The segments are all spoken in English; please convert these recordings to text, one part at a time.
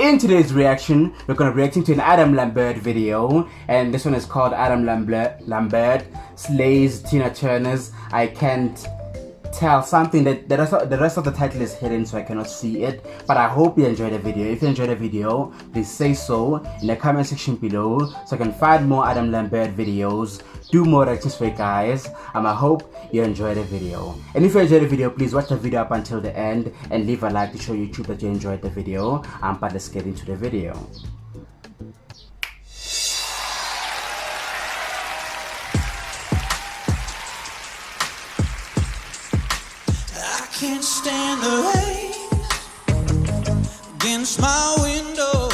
In today's reaction, we're gonna be reacting to an Adam Lambert video, and this one is called Adam Lambert Slays Tina Turner's I Can't Tell Something. That the rest of the title is hidden, so I cannot see it, but I hope you enjoyed the video. If you enjoyed the video, please say so in the comment section below so I can find more Adam Lambert videos, do more reactions for you guys. I hope you enjoyed the video, and if you enjoyed the video, please watch the video up until the end and leave a like to show YouTube that you enjoyed the video. But let's get into the video. I can't stand the rain against my window,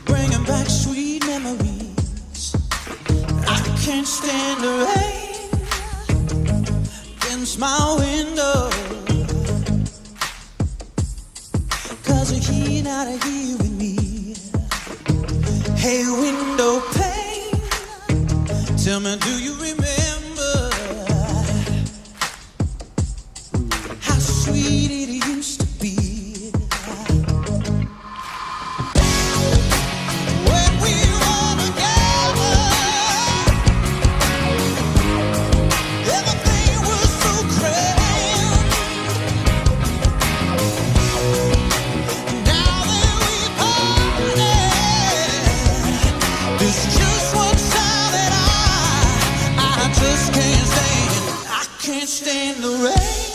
bringing back sweet memories. I can't stand the rain against my window, 'cause you're not here with me. Hey, window pane, tell me, do you remember sweet it used to be when we were together? Everything was so grand. Now that we've parted, there's just one sound that I just can't stand. I can't stand the rain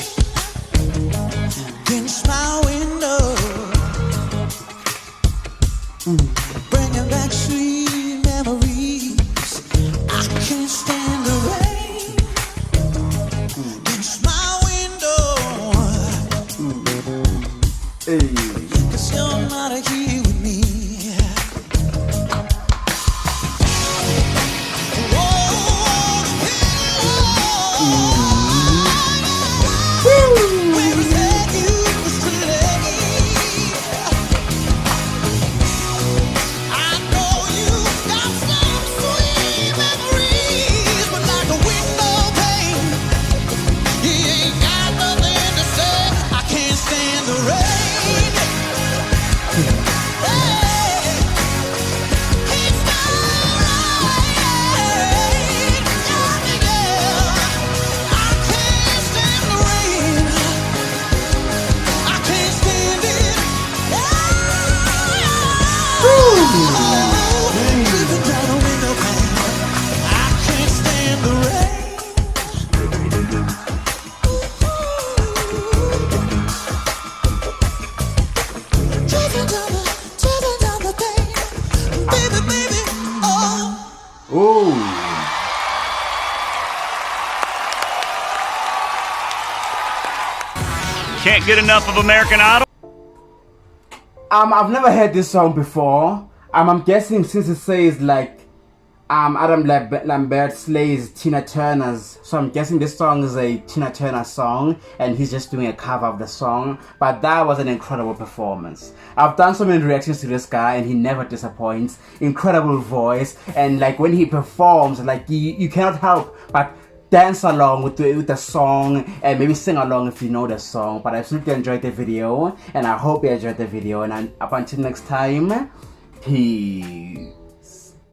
against my window, bringing back sweet memories. I can't stand the rain against my window, 'cause you're not here with me. Oh. Can't get enough of American Idol? I've never heard this song before. I'm guessing since it says like Adam Lambert slays Tina Turner's, so I'm guessing this song is a Tina Turner song and he's just doing a cover of the song. But that was an incredible performance. I've done so many reactions to this guy and he never disappoints. Incredible voice, and like when he performs, like you cannot help but dance along with the song and maybe sing along if you know the song. But I absolutely enjoyed the video and I hope you enjoyed the video, and up until next time, peace.